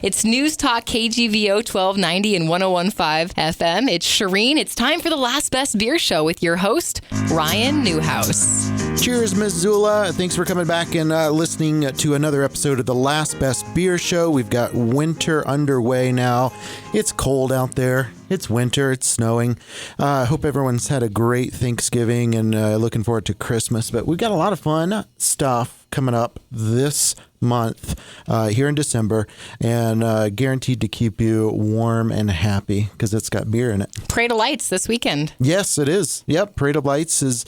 It's Newstalk KGVO 1290 and 101.5 FM. It's Shireen. It's time for the Last Best Beer Show with your host, Ryan Newhouse. Cheers, Missoula. Thanks for coming back and listening to another episode of the Last Best Beer Show. We've got winter underway now. It's cold out there. It's winter. It's snowing. I hope everyone's had a great Thanksgiving and looking forward to Christmas. But we've got a lot of fun stuff coming up this month here in December, and guaranteed to keep you warm and happy because it's got beer in it. Parade of Lights this weekend. Yes, it is. Yep, Parade of Lights is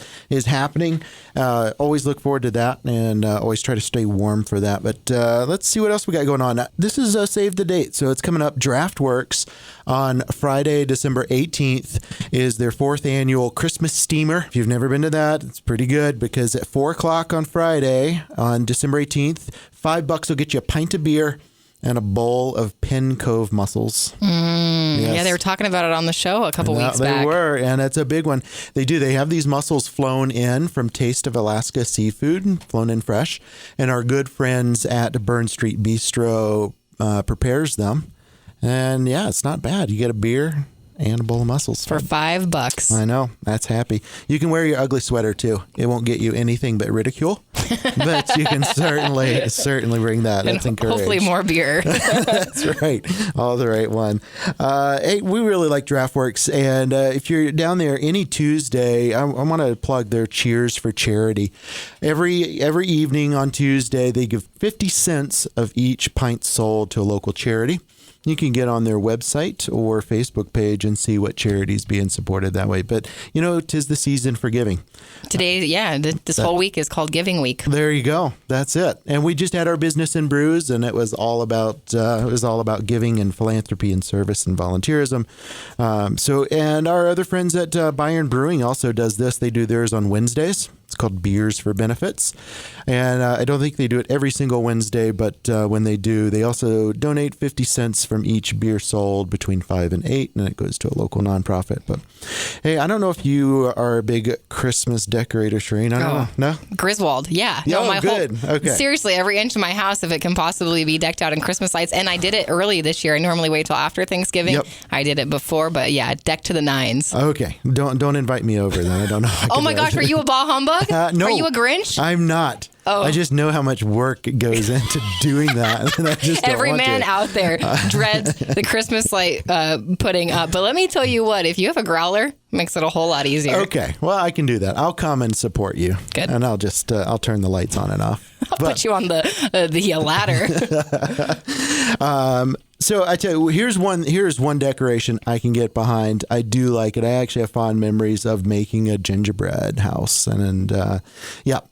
happening. Always look forward to that, and always try to stay warm for that. But let's see what else we got going on. This is Save the Date, so it's coming up. DraftWorks on Friday, December 18th is their 4th annual Christmas Steamer. If you've never been to that, it's pretty good because at 4 o'clock on Friday, on December 18th, $5 will get you a pint of beer and a bowl of Penn Cove mussels. Yes. Yeah, they were talking about it on the show a couple weeks back. They were, and it's a big one. They have these mussels flown in from Taste of Alaska Seafood, flown in fresh, and our good friends at Burn Street Bistro prepares them. And yeah, it's not bad. You get a beer and a bowl of mussels. For $5. I know. That's happy. You can wear your ugly sweater, too. It won't get you anything but ridicule. But you can certainly bring that. That's encouraged. Hopefully more beer. That's right. All the right one. Hey, we really like DraftWorks. And if you're down there any Tuesday, I want to plug their Cheers for Charity. Every evening on Tuesday, they give 50 cents of each pint sold to a local charity. You can get on their website or Facebook page and see what charities being supported that way. But, 'tis the season for giving. Today, this whole week is called Giving Week. There you go. That's it. And we just had our Business and Brews, and it was all about giving and philanthropy and service and volunteerism. And our other friends at Bayern Brewing also does this. They do theirs on Wednesdays. It's called Beers for Benefits. And I don't think they do it every single Wednesday, but when they do, they also donate 50 cents from each beer sold between 5 and 8, and it goes to a local nonprofit. But hey, I don't know if you are a big Christmas decorator, Shireen. I don't know. No? Griswold, yeah. Good. Okay. Seriously, every inch of my house, if it can possibly be decked out in Christmas lights. And I did it early this year. I normally wait till after Thanksgiving. Yep. I did it before, but yeah, decked to the nines. Okay. Don't invite me over then. I don't know. Oh my gosh, are you a bah humbug? No. Are you a Grinch? I'm not. Oh. I just know how much work goes into doing that. And I just don't Every want man to. out there dreads the Christmas light putting up. But let me tell you what, if you have a growler, it makes it a whole lot easier. Okay. Well, I can do that. I'll come and support you. Good. And I'll just, I'll turn the lights on and off. I'll put you on the ladder. So I tell you, here's one decoration I can get behind. I do like it. I actually have fond memories of making a gingerbread house. And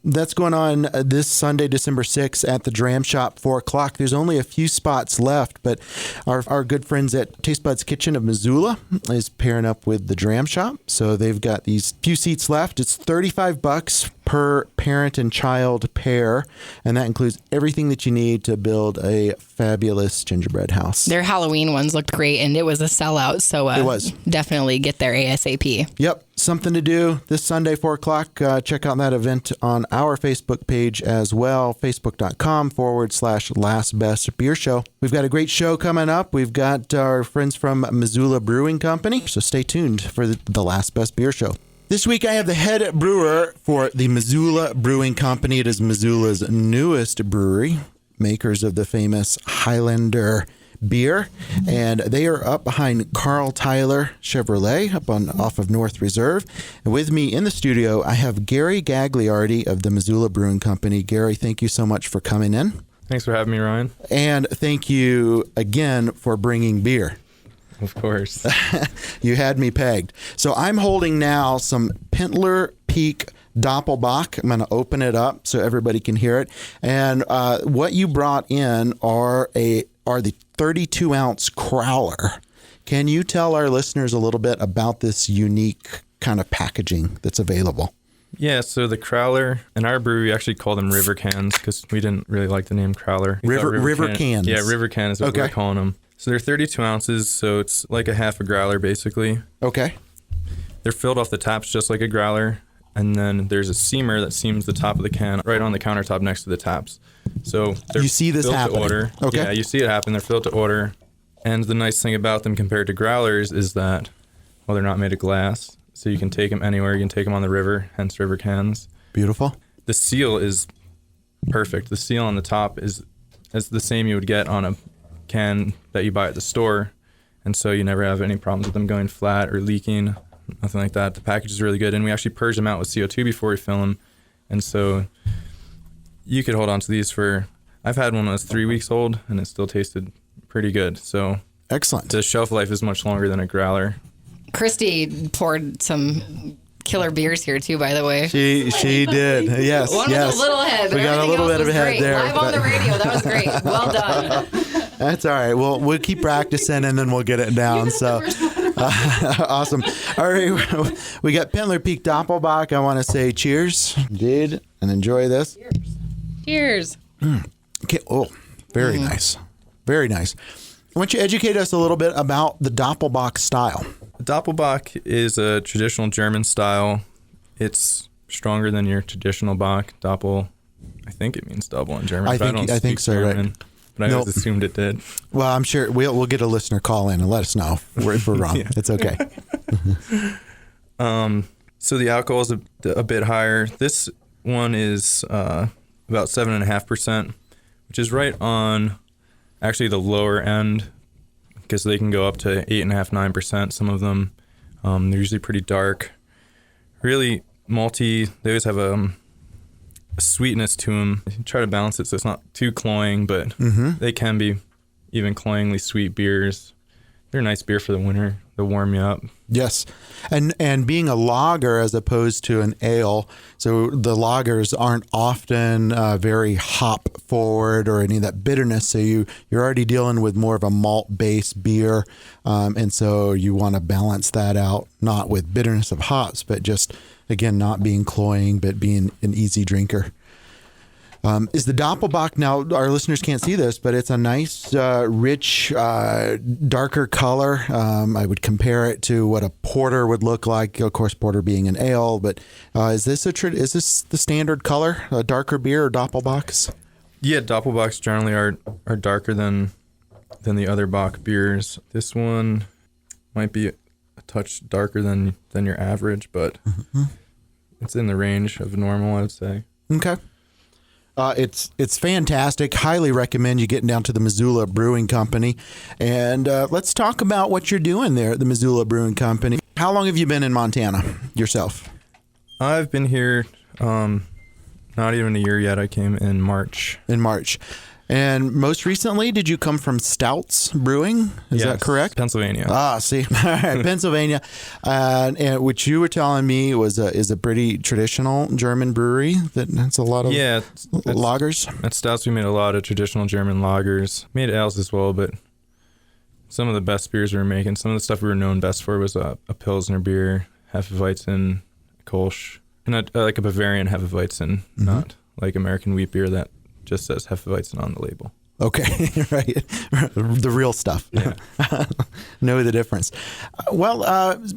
that's going on this Sunday, December 6th at the Dram Shop, 4 o'clock. There's only a few spots left, but our good friends at Taste Buds Kitchen of Missoula is pairing up with the Dram Shop. So they've got these few seats left. It's $35 per parent and child pair, and that includes everything that you need to build a fabulous gingerbread house. Their Halloween ones looked great, and it was a sellout, so it was. Definitely get there ASAP. Yep, something to do this Sunday, 4 o'clock. Check out that event on our Facebook page as well, facebook.com/Last Best Beer Show. We've got a great show coming up. We've got our friends from Missoula Brewing Company, so stay tuned for the Last Best Beer Show. This week, I have the head brewer for the Missoula Brewing Company. It is Missoula's newest brewery, makers of the famous Highlander beer. And they are up behind Carl Tyler Chevrolet off of North Reserve. And with me in the studio, I have Gary Gagliardi of the Missoula Brewing Company. Gary, thank you so much for coming in. Thanks for having me, Ryan. And thank you again for bringing beer. Of course. You had me pegged. So I'm holding now some Pintler Peak Doppelbock. I'm going to open it up so everybody can hear it. And what you brought in are the 32-ounce crowler. Can you tell our listeners a little bit about this unique kind of packaging that's available? Yeah, so the crowler, in our brewery, we actually call them river cans because we didn't really like the name crowler. River cans. Yeah, river can is what we're calling them. So they're 32 ounces, so it's like a half a growler, basically. Okay. They're filled off the taps just like a growler, and then there's a seamer that seams the top of the can right on the countertop next to the taps. So they're you see this built happening. to order. Okay. Yeah, you see it happen. They're built to order. And the nice thing about them compared to growlers is that, well, they're not made of glass. So you can take them anywhere. You can take them on the river, hence river cans. Beautiful. The seal is perfect. The seal on the top is the same you would get on a can that you buy at the store. And so you never have any problems with them going flat or leaking, nothing like that. The package is really good. And we actually purge them out with CO2 before we fill them. And so you could hold on to these for, I've had one that was 3 weeks old and it still tasted pretty good. So excellent. the shelf life is much longer than a growler. Christy poured some killer beers here too, by the way. She did. Yes. One yes. was a little head. But we got a little bit of a head great. there. Live on the radio. That was great. Well done. That's all right. We'll keep practicing and then we'll get it down. So awesome. All right. We got Pendler Peak Doppelbock. I want to say cheers, indeed, and enjoy this. Cheers. Okay. Oh, very nice. Very nice. Why don't you educate us a little bit about the Doppelbock style? Doppelbock is a traditional German style. It's stronger than your traditional Bock. Doppel, I think it means double in German. I but think don't speak so, German, right? But I always assumed it did. Well, I'm sure we'll get a listener call in and let us know if we're wrong. Yeah. It's okay. So the alcohol is a bit higher. This one is about 7.5%, which is right on actually the lower end, because they can go up to 8.5%, 9%. Some of them, they're usually pretty dark. Really malty. They always have a sweetness to them. You try to balance it so it's not too cloying, but they can be even cloyingly sweet beers. They're a nice beer for the winter. They'll warm you up. Yes. And being a lager as opposed to an ale, so the lagers aren't often very hop forward or any of that bitterness. So you're already dealing with more of a malt-based beer. And so you want to balance that out, not with bitterness of hops, but just, again, not being cloying, but being an easy drinker. Is the Doppelbock, now our listeners can't see this, but it's a nice, rich, darker color. I would compare it to what a porter would look like. Of course, porter being an ale, but is this the standard color, a darker beer or Doppelbocks? Yeah, Doppelbocks generally are darker than the other Bock beers. This one might be a touch darker than your average, but it's in the range of normal, I would say. Okay. It's fantastic. Highly recommend you getting down to the Missoula Brewing Company. And let's talk about what you're doing there at the Missoula Brewing Company. How long have you been in Montana yourself? I've been here not even a year yet. I came in March. In March. And most recently, did you come from Stouts Brewing? Is that correct? Pennsylvania. Ah, see. All right, Pennsylvania. And which you were telling me is a pretty traditional German brewery that's a lot of lagers. At Stouts, we made a lot of traditional German lagers. Made ales as well, but some of the best beers we were making, some of the stuff we were known best for was a Pilsner beer, Hefeweizen, Kolsch, and like a Bavarian Hefeweizen, not like American wheat beer that just says Hefeweizen on the label. Okay, right. The real stuff. Yeah. Know the difference.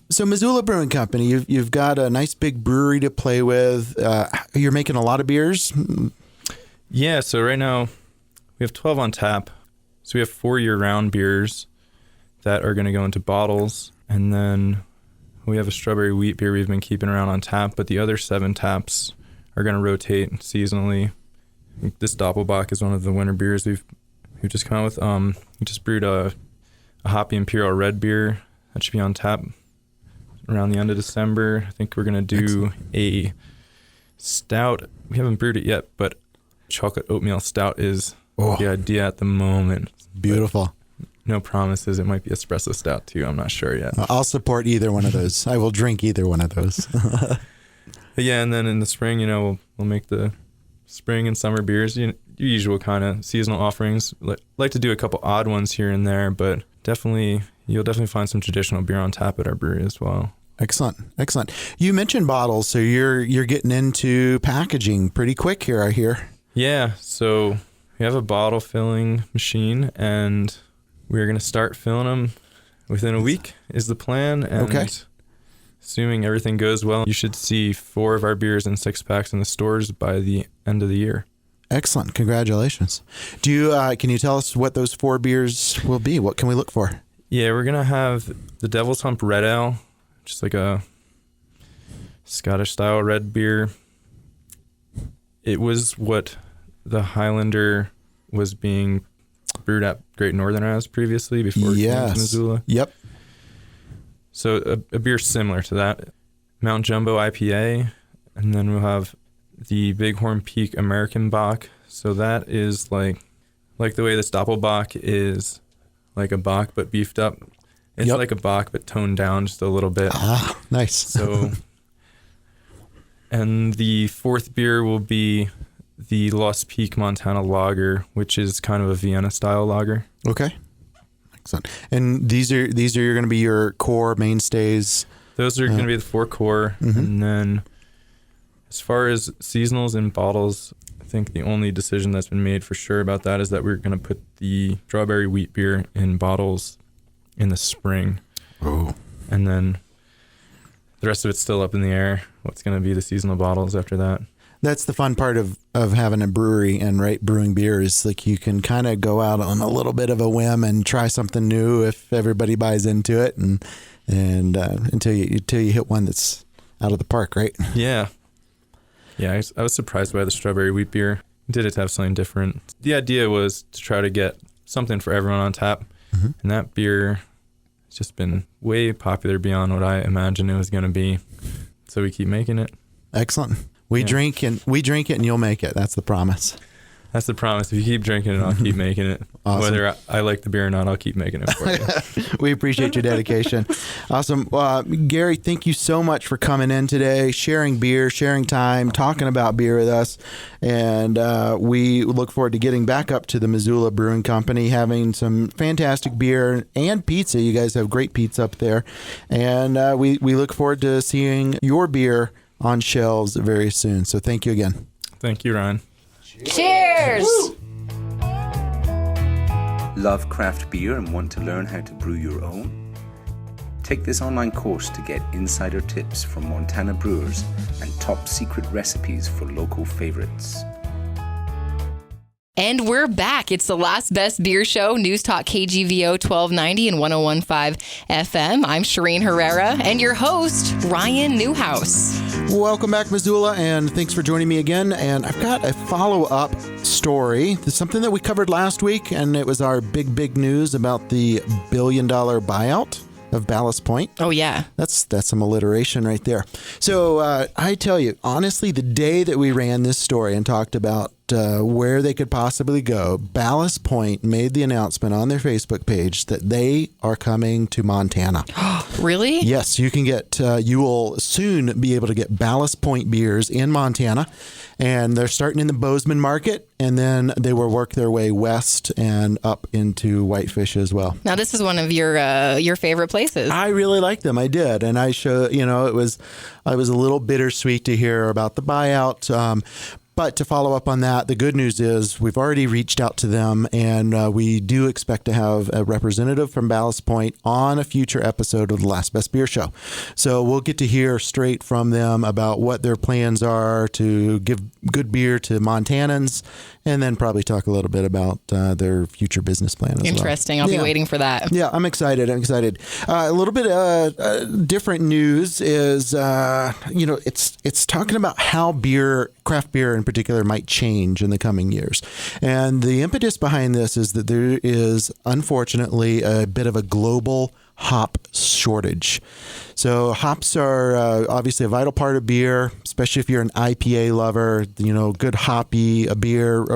So Missoula Brewing Company, you've got a nice big brewery to play with. You're making a lot of beers? Yeah, so right now we have 12 on tap. So we have 4 year-round beers that are going to go into bottles. And then we have a strawberry wheat beer we've been keeping around on tap, but the other 7 taps are going to rotate seasonally. This Doppelbock is one of the winter beers we've just come out with. We just brewed a hoppy imperial red beer that should be on tap around the end of December. I think we're gonna do a stout. We haven't brewed it yet, but chocolate oatmeal stout is the idea at the moment. Beautiful. But no promises. It might be espresso stout too. I'm not sure yet. I'll support either one of those. I will drink either one of those. But yeah, and then in the spring, we'll make the spring and summer beers, your usual kind of seasonal offerings. Like to do a couple odd ones here and there, but you'll definitely find some traditional beer on tap at our brewery as well. Excellent. You mentioned bottles, so you're getting into packaging pretty quick here, I hear. Yeah, so we have a bottle filling machine, and we're going to start filling them within a week is the plan. And okay. Assuming everything goes well, you should see 4 of our beers in 6-packs in the stores by the end of the year. Excellent. Congratulations. Do you can you tell us what those 4 beers will be? What can we look for? Yeah, we're going to have the Devil's Hump Red Ale, just like a Scottish-style red beer. It was what the Highlander was being brewed at Great Northern as previously before it came to Missoula. Yep. So a beer similar to that. Mount Jumbo IPA, and then we'll have the Bighorn Peak American Bock. So that is like the way this Doppelbock is like a Bock but beefed up. It's like a Bock but toned down just a little bit. Ah, nice. So, and the 4th beer will be the Lost Peak Montana Lager, which is kind of a Vienna style lager. Okay. Excellent. And these are going to be your core mainstays. Those are going to be the 4 core. Mm-hmm. And then as far as seasonals and bottles, I think the only decision that's been made for sure about that is that we're going to put the strawberry wheat beer in bottles in the spring. Oh. And then the rest of it's still up in the air. What's going to be the seasonal bottles after that? That's the fun part of having a brewery and brewing beer is like you can kind of go out on a little bit of a whim and try something new if everybody buys into it and until you hit one that's out of the park, right? Yeah. Yeah, I was surprised by the strawberry wheat beer. Did it have something different? The idea was to try to get something for everyone on tap. Mm-hmm. And that beer has just been way popular beyond what I imagined it was going to be. So we keep making it. Excellent. We drink it and you'll make it. That's the promise. That's the promise. If you keep drinking it, I'll keep making it. Awesome. Whether I like the beer or not, I'll keep making it for you. We appreciate your dedication. Awesome. Gary, thank you so much for coming in today, sharing beer, sharing time, talking about beer with us. And we look forward to getting back up to the Missoula Brewing Company, having some fantastic beer and pizza. You guys have great pizza up there. And we look forward to seeing your beer on shelves very soon. So thank you again. Thank you, Ryan. Cheers! Love craft beer and want to learn how to brew your own? Take this online course to get insider tips from Montana brewers and top secret recipes for local favorites. And we're back. It's the Last Best Beer Show, Newstalk KGVO 1290 and 101.5 FM. I'm Shireen Herrera and your host, Ryan Newhouse. Welcome back, Missoula, and thanks for joining me again. And I've got a follow-up story. It's something that we covered last week, and it was our big news about the $1 billion buyout of Ballast Point. Oh, yeah. That's some alliteration right there. So I tell you, honestly, the day that we ran this story and talked about where they could possibly go, Ballast Point made the announcement on their Facebook page that they are coming to Montana. Really? Yes, you can get, you will soon be able to get Ballast Point beers in Montana. And they're starting in the Bozeman market, and then they will work their way west and up into Whitefish as well. Now, this is one of your favorite places. I really like them. I did. And I I was a little bittersweet to hear about the buyout. But to follow up on that, the good news is we've already reached out to them, and we do expect to have a representative from Ballast Point on a future episode of the Last Best Beer Show. So we'll get to hear straight from them about what their plans are to give good beer to Montanans, and then probably talk a little bit about their future business plan as well. Interesting. I'll be waiting for that. Yeah, I'm excited. A little bit different news is, it's talking about how craft beer in particular might change in the coming years. And the impetus behind this is that there is, unfortunately, a bit of a global hop shortage. So hops are obviously a vital part of beer, especially if you're an IPA lover. Good hoppy beer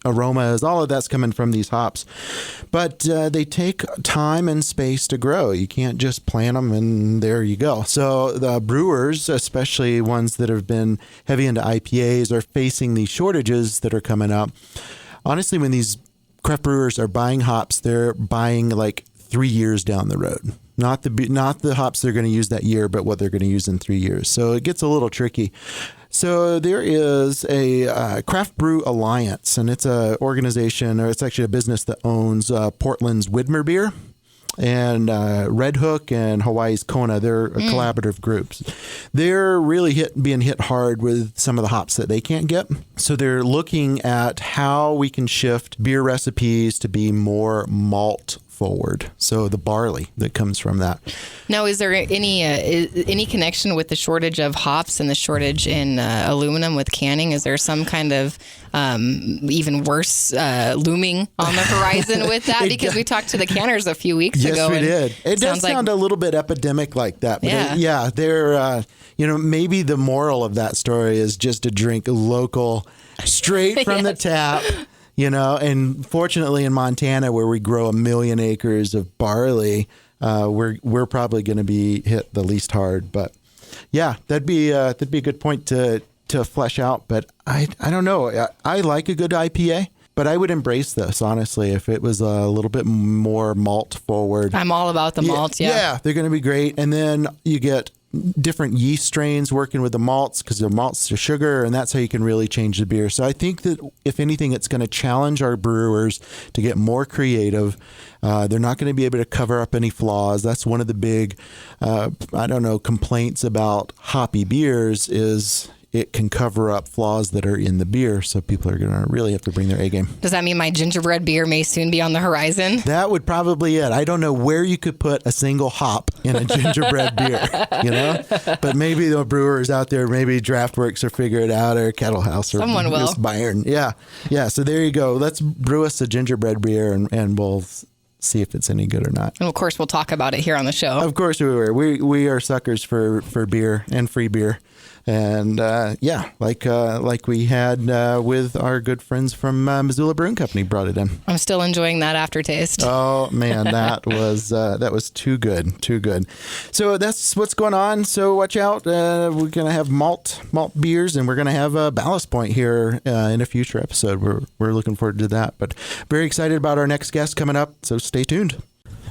aromas, all of that's coming from these hops. But they take time and space to grow. You can't just plant them and there you go. So the brewers, especially ones that have been heavy into IPAs, are facing these shortages that are coming up. Honestly, when these craft brewers are buying hops, they're buying like 3 years down the road. Not the hops they're going to use that year, but what they're going to use in 3 years. So it gets a little tricky. So there is a Craft Brew Alliance, and it's an organization, or it's actually a business that owns Portland's Widmer beer. and Red Hook and Hawaii's Kona. They're collaborative groups. They're really being hit hard with some of the hops that they can't get. So they're looking at how we can shift beer recipes to be more malt forward. So the barley that comes from that. Now, is there any connection with the shortage of hops and the shortage in aluminum with canning? Is there some kind of even worse looming on the horizon with that? Because we talked to the canners a few weeks ago. Yes, we did. It does sound a little bit epidemic like that. But they're, maybe the moral of that story is just to drink local, straight from the tap. And fortunately in Montana, where we grow 1 million acres of barley, we're probably going to be hit the least hard. But yeah, that'd be a good point to flesh out. But I don't know. I like a good IPA, but I would embrace this, honestly, if it was a little bit more malt forward. I'm all about the malt. Yeah, they're going to be great. And then you get different yeast strains working with the malts, because the malts are sugar, and that's how you can really change the beer. So I think that if anything, it's going to challenge our brewers to get more creative. They're not going to be able to cover up any flaws. That's one of the big, complaints about hoppy beers is it can cover up flaws that are in the beer. So people are going to really have to bring their A game. Does that mean my gingerbread beer may soon be on the horizon? That would probably it. I don't know where you could put a single hop in a gingerbread beer, but maybe the brewers out there, maybe Draftworks will figure it out, or Kettle House, or someone will. Byron. Yeah. So there you go. Let's brew us a gingerbread beer, and we'll see if it's any good or not. And of course, we'll talk about it here on the show. Of course we are. We are suckers for beer and free beer. And like we had with our good friends from Missoula Brewing Company, brought it in. I'm still enjoying that aftertaste. Oh man, that was too good. So that's what's going on. So watch out. We're gonna have malt beers, and we're gonna have a Ballast Point here in a future episode. We're looking forward to that. But very excited about our next guest coming up. So stay tuned.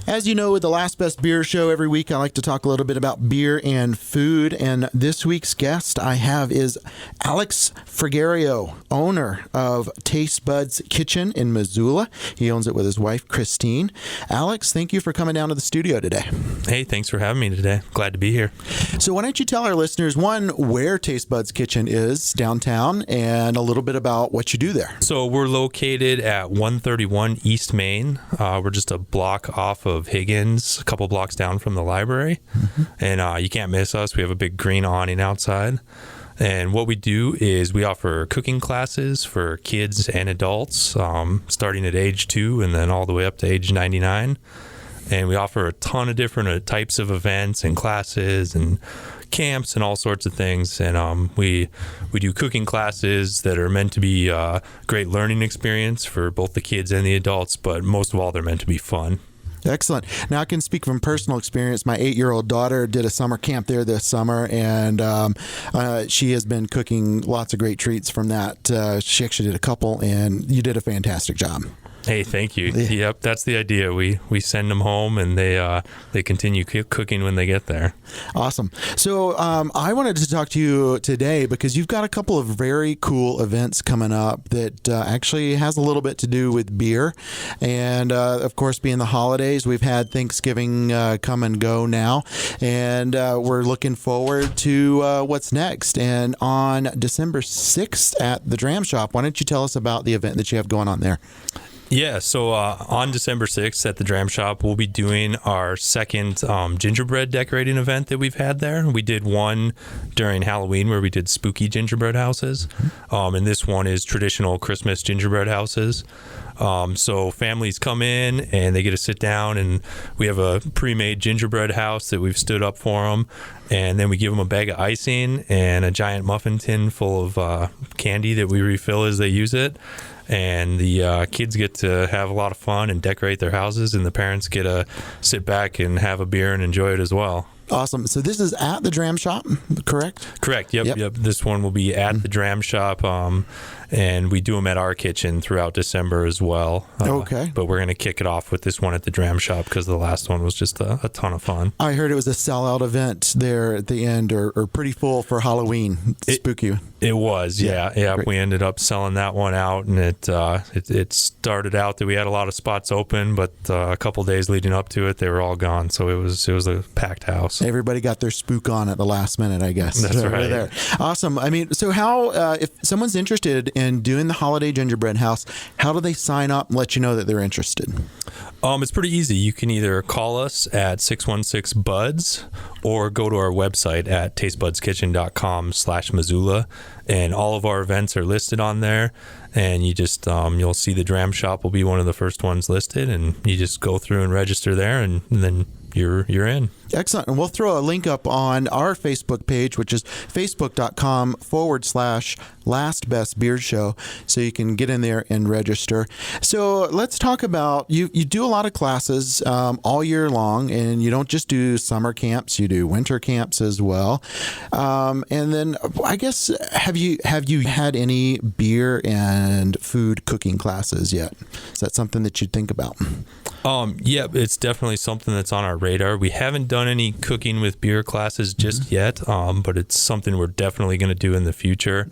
As you know, with the Last Best Beer show every week, I like to talk a little bit about beer and food. And this week's guest I have is Alex Frigerio, owner of Taste Buds Kitchen in Missoula. He owns it with his wife, Christine. Alex, thank you for coming down to the studio today. Hey, thanks for having me today. Glad to be here. So why don't you tell our listeners, one, where Taste Buds Kitchen is downtown, and a little bit about what you do there. So we're located at 131 East Main. We're just a block off of Higgins, a couple blocks down from the library. And you can't miss us. We have a big green awning outside. And what we do is we offer cooking classes for kids and adults, starting at age 2 and then all the way up to age 99. And we offer a ton of different types of events and classes and camps and all sorts of things. And we do cooking classes that are meant to be a great learning experience for both the kids and the adults, but most of all, they're meant to be fun. Excellent. Now, I can speak from personal experience. My 8-year-old daughter did a summer camp there this summer, and she has been cooking lots of great treats from that. She actually did a couple, and you did a fantastic job. Hey, thank you. Yep, that's the idea. We send them home, and they continue cooking when they get there. Awesome. So I wanted to talk to you today because you've got a couple of very cool events coming up that actually has a little bit to do with beer. And, of course, being the holidays, we've had Thanksgiving come and go now. And we're looking forward to what's next. And on December 6th at the Dram Shop, why don't you tell us about the event that you have going on there? Yeah, so on December 6th at the Dram Shop, we'll be doing our second gingerbread decorating event that we've had there. We did one during Halloween where we did spooky gingerbread houses, and this one is traditional Christmas gingerbread houses. So families come in and they get to sit down, and we have a pre-made gingerbread house that we've stood up for them, and then we give them a bag of icing and a giant muffin tin full of candy that we refill as they use it. And the kids get to have a lot of fun and decorate their houses, and the parents get to sit back and have a beer and enjoy it as well. Awesome. So this is at the Dram Shop, correct? Correct. Yep. This one will be at the Dram Shop, and we do them at our kitchen throughout December as well. Okay. But we're going to kick it off with this one at the Dram Shop because the last one was just a ton of fun. I heard it was a sellout event there at the end, or pretty full for Halloween. Spooky. It was, yeah. Great. We ended up selling that one out, and it started out that we had a lot of spots open, but a couple days leading up to it, they were all gone. So it was a packed house. Everybody got their spook on at the last minute, I guess. That's right. There. Awesome. I mean, so how, if someone's interested in doing the Holiday Gingerbread House, how do they sign up and let you know that they're interested? It's pretty easy. You can either call us at 616-BUDS or go to our website at tastebudskitchen.com/Missoula, and all of our events are listed on there. And you just you'll see the Dram Shop will be one of the first ones listed, and you just go through and register there, and then you're in. Excellent. And we'll throw a link up on our Facebook page, which is facebook.com/Last Best Beer Show. So you can get in there and register. So let's talk about, you do a lot of classes all year long, and you don't just do summer camps, you do winter camps as well. And then I guess, have you had any beer and food cooking classes yet? Is that something that you'd think about? Yeah, it's definitely something that's on our radar. We haven't done any cooking with beer classes just yet, but it's something we're definitely going to do in the future.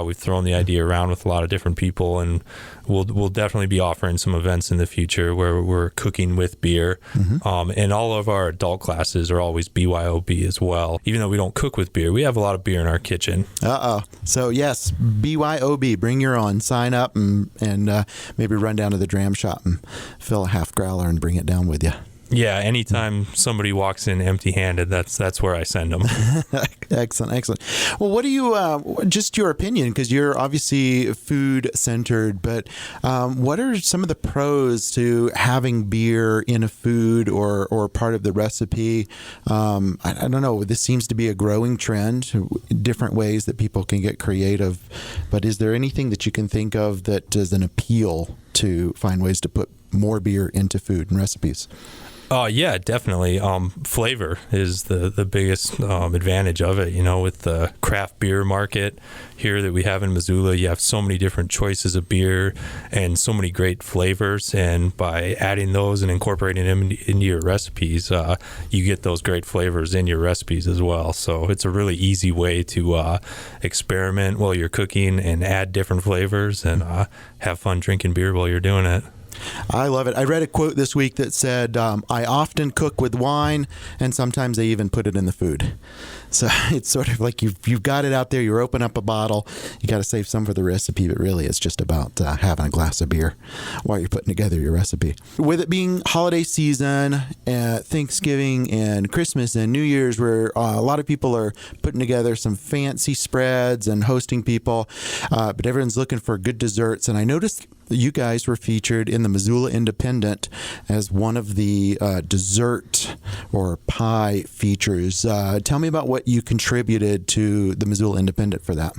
We've thrown the idea around with a lot of different people, and we'll definitely be offering some events in the future where we're cooking with beer. And all of our adult classes are always BYOB as well. Even though we don't cook with beer, we have a lot of beer in our kitchen. So yes, BYOB, bring your own. Sign up and maybe run down to the Dram Shop and fill a half growler and bring it down with you. Yeah, anytime somebody walks in empty-handed, that's where I send them. Excellent. Well, what do you, just your opinion, because you're obviously food-centered, but what are some of the pros to having beer in a food or part of the recipe? I don't know, this seems to be a growing trend, different ways that people can get creative, but is there anything that you can think of that is an appeal to find ways to put more beer into food and recipes? Yeah, definitely. Flavor is the biggest advantage of it. You know, with the craft beer market here that we have in Missoula, you have so many different choices of beer and so many great flavors. And by adding those and incorporating them into your recipes, you get those great flavors in your recipes as well. So it's a really easy way to experiment while you're cooking and add different flavors and have fun drinking beer while you're doing it. I love it. I read a quote this week that said, I often cook with wine, and sometimes I even put it in the food. So it's sort of like you've got it out there, you open up a bottle, you got to save some for the recipe, but really it's just about having a glass of beer while you're putting together your recipe. With it being holiday season, Thanksgiving and Christmas and New Year's, where a lot of people are putting together some fancy spreads and hosting people, but everyone's looking for good desserts. And I noticed you guys were featured in the Missoula Independent as one of the dessert or pie features. Tell me about what you contributed to the Missoula Independent for that.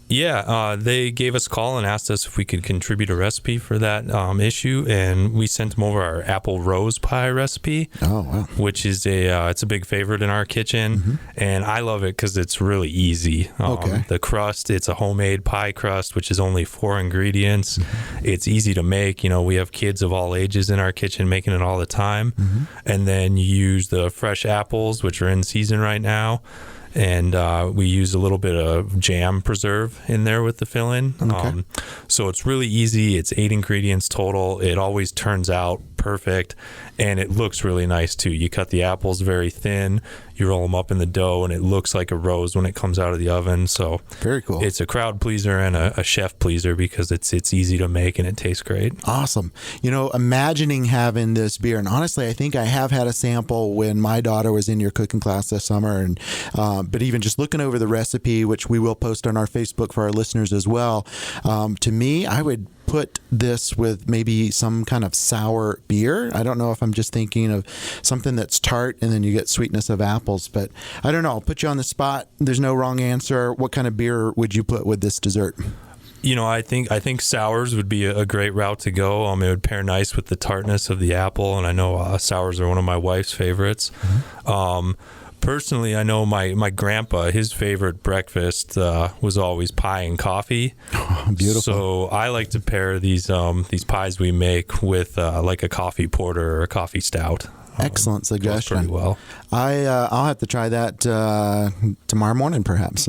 Yeah, they gave us a call and asked us if we could contribute a recipe for that issue, and we sent them over our apple rose pie recipe. Oh, wow. Which is it's a big favorite in our kitchen, and I love it because it's really easy. The crust, it's a homemade pie crust, which is only 4 ingredients. It's easy to make. You know, we have kids of all ages in our kitchen making it all the time. And then you use the fresh apples, which are in season right now. And we use a little bit of jam preserve in there with the filling. So it's really easy. It's 8 ingredients total. It always turns out perfect, and it looks really nice too. You cut the apples very thin, you roll them up in the dough, and it looks like a rose when it comes out of the oven. So very cool. It's a crowd pleaser and a chef pleaser because it's easy to make and it tastes great. Awesome. You know, imagining having this beer, and honestly, I think I have had a sample when my daughter was in your cooking class this summer, and but even just looking over the recipe, which we will post on our Facebook for our listeners as well, to me, I would put this with maybe some kind of sour beer. I don't know if I'm just thinking of something that's tart and then you get sweetness of apples, but I don't know. I'll put you on the spot. There's no wrong answer. What kind of beer would you put with this dessert? I think sours would be a great route to go. It would pair nice with the tartness of the apple, and I know sours are one of my wife's favorites. Personally, I know my grandpa, his favorite breakfast was always pie and coffee. Beautiful. So I like to pair these pies we make with like a coffee porter or a coffee stout. Excellent suggestion. Pretty well. I'll have to try that tomorrow morning, perhaps.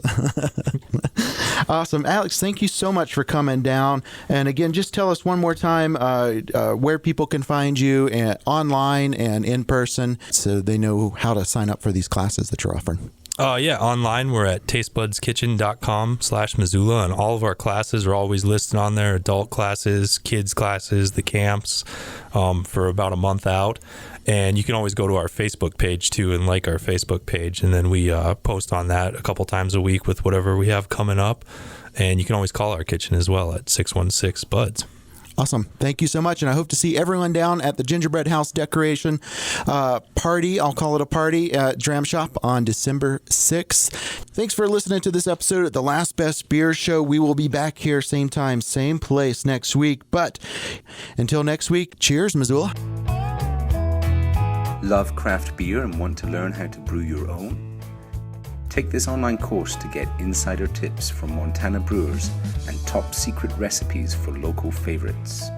Awesome. Alex, thank you so much for coming down. And again, just tell us one more time where people can find you online and in person so they know how to sign up for these classes that you're offering. Online we're at tastebuds.kitchen.com/Missoula, and all of our classes are always listed on there: adult classes, kids classes, the camps, for about a month out. And you can always go to our Facebook page too and like our Facebook page, and then we post on that a couple times a week with whatever we have coming up. And you can always call our kitchen as well at 616-BUDS. Awesome. Thank you so much. And I hope to see everyone down at the Gingerbread House decoration party. I'll call it a party at Dram Shop on December 6th. Thanks for listening to this episode of the Last Best Beer Show. We will be back here same time, same place next week. But until next week, cheers, Missoula. Love craft beer and want to learn how to brew your own? Take this online course to get insider tips from Montana brewers and top secret recipes for local favorites.